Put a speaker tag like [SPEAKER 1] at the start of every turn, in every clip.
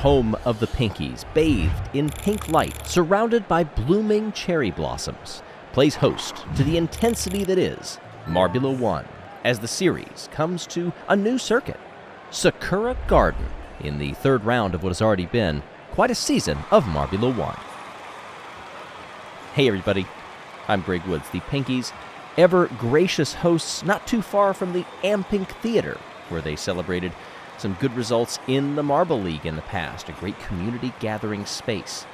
[SPEAKER 1] home of the Pinkies, bathed in pink light, surrounded by blooming cherry blossoms, plays host to the intensity that is Marbula 1, as the series comes to a new circuit, Sakura Garden, in the third round of what has already been quite a season of Marbula 1. Hey everybody, I'm Greg Woods, the Pinkies, ever gracious hosts not too far from the Ampink Theater, where they celebrated some good results in the Marble League in the past, a great community gathering space.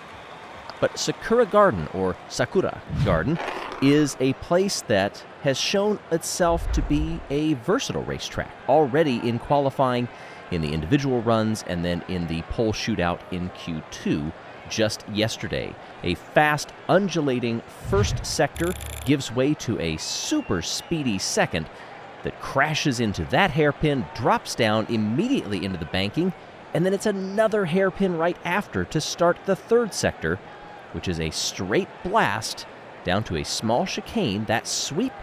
[SPEAKER 1] But Sakura Garden, or Sakura Garden, is a place that has shown itself to be a versatile racetrack, already in qualifying in the individual runs and then in the pole shootout in Q2 just yesterday. A fast, undulating first sector gives way to a super speedy second that crashes into that hairpin, drops down immediately into the banking, and then it's another hairpin right after to start the third sector, which is a straight blast down to a small chicane. That sweep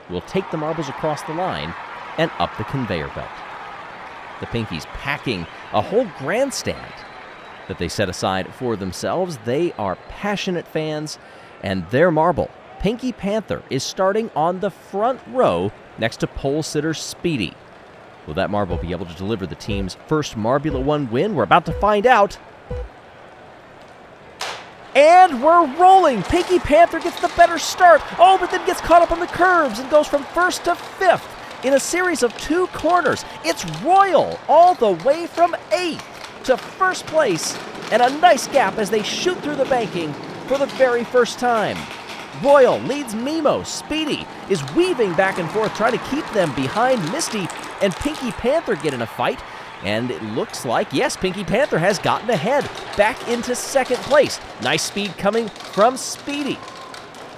[SPEAKER 1] will take the marbles across the line and up the conveyor belt. The Pinkies packing a whole grandstand that they set aside for themselves. They are passionate fans, and their marble, Pinky Panther, is starting on the front row next to pole sitter Speedy. Will that marble be able to deliver the team's first Marbula 1 win? We're about to find out. And we're rolling! Pinky Panther gets the better start. Oh, but then gets caught up on the curves and goes from first to fifth in a series of two corners. It's Royal all the way from 8th to first place, and a nice gap as they shoot through the banking for the very first time. Royal leads Mimo. Speedy is weaving back and forth, trying to keep them behind. Misty and Pinky Panther get in a fight, and it looks like, yes, Pinky Panther has gotten ahead, back into second place. Nice speed coming from Speedy.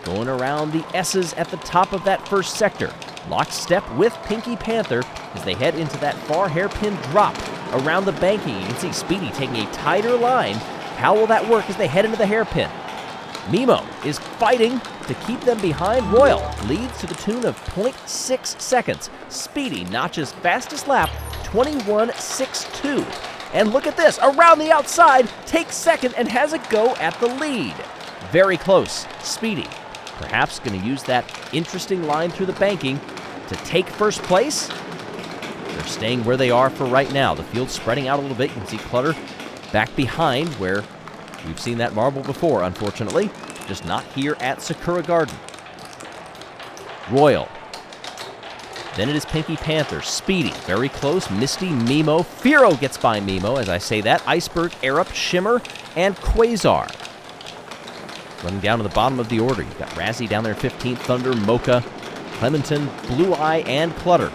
[SPEAKER 1] Going around the S's at the top of that first sector. Lockstep with Pinky Panther as they head into that far hairpin drop around the banking. You can see Speedy taking a tighter line. How will that work as they head into the hairpin? Mimo is fighting to keep them behind. Royal leads to the tune of 0.6 seconds. Speedy notches fastest lap, 21.62. And look at this, around the outside, takes second and has a go at the lead. Very close. Speedy perhaps going to use that interesting line through the banking to take first place. They're staying where they are for right now. The field's spreading out a little bit. You can see Clutter back behind where we've seen that marble before, unfortunately. Just not here at Sakura Garden. Royal. Then it is Pinky Panther. Speedy, very close. Misty, Mimo. Firo gets by Mimo, as I say that. Iceberg, Arup, Shimmer, and Quasar. Running down to the bottom of the order. You've got Razzie down there 15th, Thunder, Mocha, Clementon, Blue Eye, and Clutter.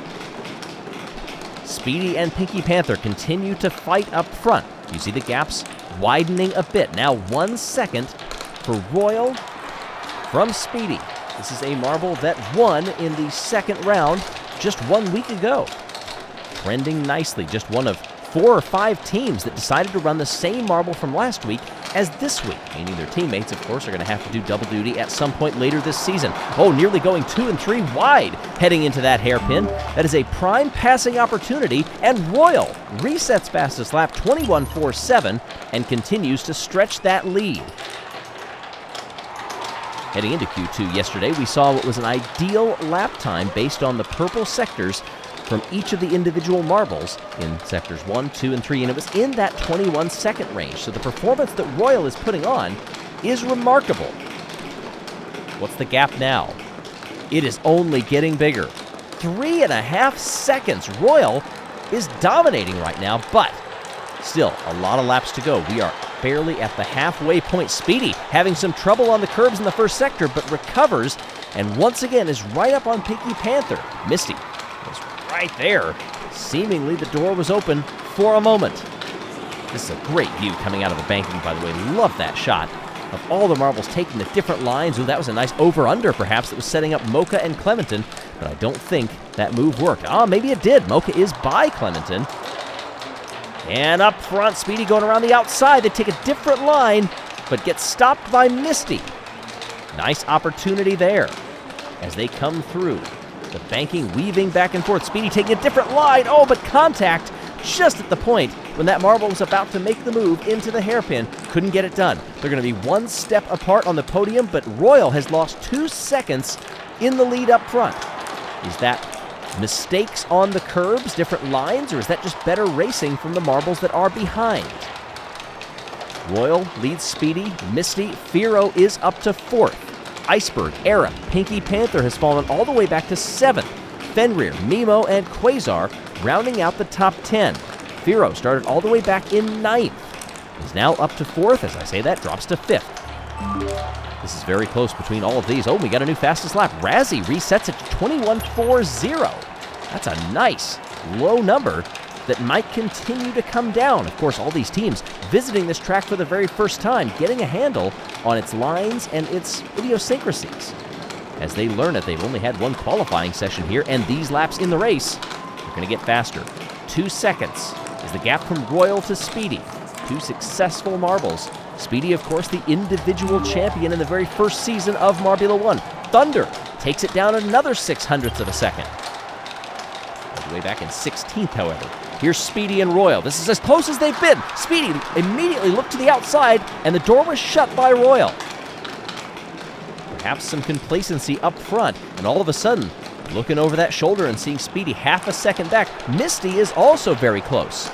[SPEAKER 1] Speedy and Pinky Panther continue to fight up front. You see the gaps widening a bit. Now 1 second for Royal from Speedy. This is a marble that won in the second round just 1 week ago. Trending nicely. Just one of 4 or 5 teams that decided to run the same marble from last week as this week, meaning their teammates, of course, are going to have to do double duty at some point later this season. Oh, nearly going 2 and 3 wide heading into that hairpin. That is a prime passing opportunity, and Royal resets fastest lap 21.47 and continues to stretch that lead. Heading into Q2 yesterday, we saw what was an ideal lap time based on the purple sectors from each of the individual marbles in sectors 1, 2, and 3, and it was in that 21-second range. So the performance that Royal is putting on is remarkable. What's the gap now? It is only getting bigger. 3.5 seconds. Royal is dominating right now, but still a lot of laps to go. We are barely at the halfway point. Speedy having some trouble on the curbs in the first sector, but recovers, and once again is right up on Pinky Panther. Misty was right there. Seemingly the door was open for a moment. This is a great view coming out of the banking, by the way. Love that shot of all the marbles taking the different lines. Ooh, that was a nice over-under, perhaps, that was setting up Mocha and Clementon, but I don't think that move worked. Ah, maybe it did. Mocha is by Clementon. And up front, Speedy going around the outside. They take a different line, but get stopped by Misty. Nice opportunity there as they come through. The banking weaving back and forth. Speedy taking a different line. Oh, but contact just at the point when that marble was about to make the move into the hairpin. Couldn't get it done. They're going to be one step apart on the podium, but Royal has lost 2 seconds in the lead up front. Is that mistakes on the curbs, different lines, or is that just better racing from the marbles that are behind? Royal leads Speedy, Misty, Firo is up to 4th. Iceberg, Era, Pinky Panther has fallen all the way back to 7th. Fenrir, Mimo, and Quasar rounding out the top 10. Firo started all the way back in 9th. Is now up to 4th. As I say that, drops to 5th. This is very close between all of these. Oh, we got a new fastest lap. Razzie resets it to 21.40. That's a nice low number that might continue to come down. Of course, all these teams visiting this track for the very first time, getting a handle on its lines and its idiosyncrasies. As they learn it, they've only had one qualifying session here, and these laps in the race are going to get faster. 2 seconds is the gap from Royal to Speedy. 2 successful marbles. Speedy, of course, the individual champion in the very first season of Marbula 1. Thunder takes it down another 0.06 of a second. All the way back in 16th, however. Here's Speedy and Royal. This is as close as they've been. Speedy immediately looked to the outside, and the door was shut by Royal. Perhaps some complacency up front, and all of a sudden, looking over that shoulder and seeing Speedy half a second back. Misty is also very close.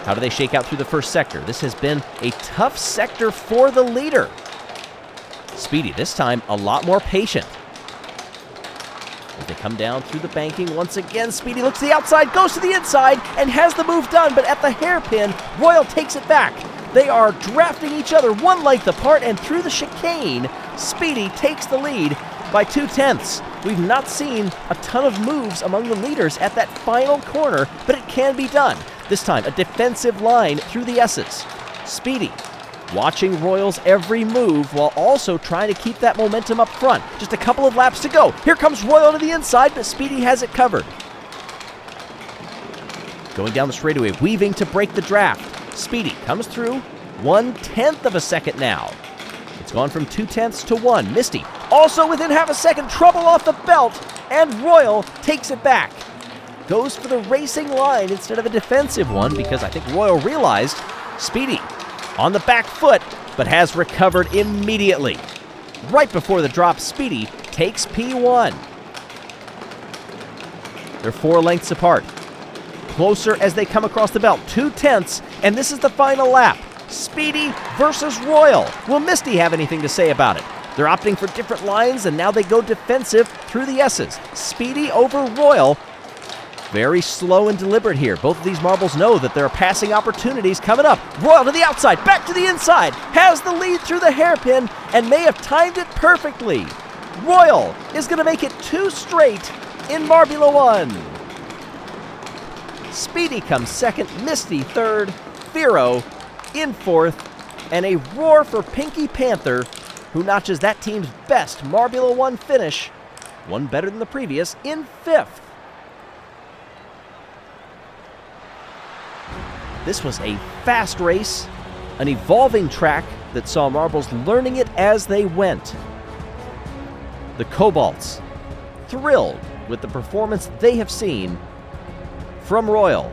[SPEAKER 1] How do they shake out through the first sector? This has been a tough sector for the leader. Speedy, this time, a lot more patient. As they come down through the banking once again, Speedy looks to the outside, goes to the inside, and has the move done, but at the hairpin, Royal takes it back. They are drafting each other 1 length apart, and through the chicane, Speedy takes the lead by 0.2. We've not seen a ton of moves among the leaders at that final corner, but it can be done. This time, a defensive line through the S's. Speedy watching Royal's every move while also trying to keep that momentum up front. Just a couple of laps to go. Here comes Royal to the inside, but Speedy has it covered. Going down the straightaway, weaving to break the draft. Speedy comes through 1/10 of a second now. It's gone from 0.2 to 1. Misty also within half a second, trouble off the belt, and Royal takes it back. Goes for the racing line instead of a defensive one because I think Royal realized Speedy on the back foot, but has recovered immediately. Right before the drop, Speedy takes P1. They're 4 lengths apart. Closer as they come across the belt. 0.2, and this is the final lap. Speedy versus Royal. Will Misty have anything to say about it? They're opting for different lines, and now they go defensive through the S's. Speedy over Royal. Very slow and deliberate here. Both of these marbles know that there are passing opportunities coming up. Royal to the outside, back to the inside, has the lead through the hairpin, and may have timed it perfectly. Royal is going to make it 2 straight in Marbula 1. Speedy comes second, Misty third, Firo in 4th, and a roar for Pinky Panther, who notches that team's best Marbula 1 finish, one better than the previous, in 5th. This was a fast race, an evolving track that saw marbles learning it as they went. The Kobalts, thrilled with the performance they have seen from Royal.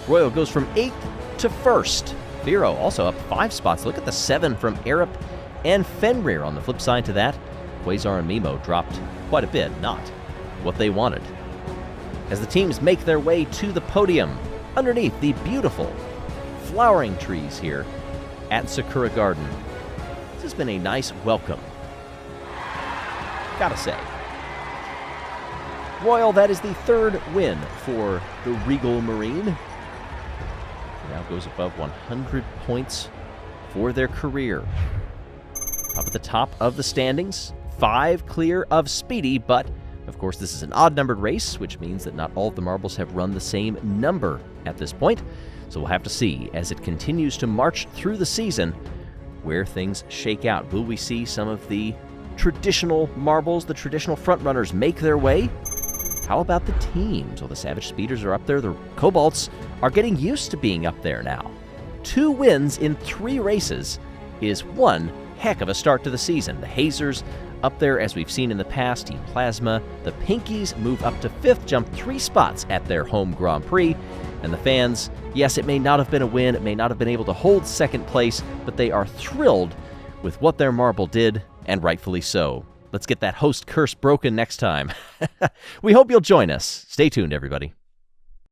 [SPEAKER 1] Royal goes from 8th to 1st. Firo also up 5 spots. Look at the 7 from Arip and Fenrir. On the flip side to that, Quasar and Mimo dropped quite a bit, not what they wanted. As the teams make their way to the podium underneath the beautiful flowering trees here at Sakura Garden. This has been a nice welcome, gotta say. Royal, that is the 3rd win for the Regal Marine. Now goes above 100 points for their career. Up at the top of the standings, 5 clear of Speedy, but of course this is an odd-numbered race, which means that not all of the marbles have run the same number at this point. So we'll have to see as it continues to march through the season where things shake out. Will we see some of the traditional marbles, the traditional frontrunners, make their way? How about the teams? Well, the Savage Speeders are up there. The Kobalts are getting used to being up there now. 2 wins in 3 races is one heck of a start to the season. The Hazers up there as we've seen in the past. Team Plasma, the Pinkies move up to 5th, jump 3 spots at their home Grand Prix. And the fans, yes, it may not have been a win, it may not have been able to hold 2nd place, but they are thrilled with what their marble did, and rightfully so. Let's get that host curse broken next time. We hope you'll join us. Stay tuned, everybody.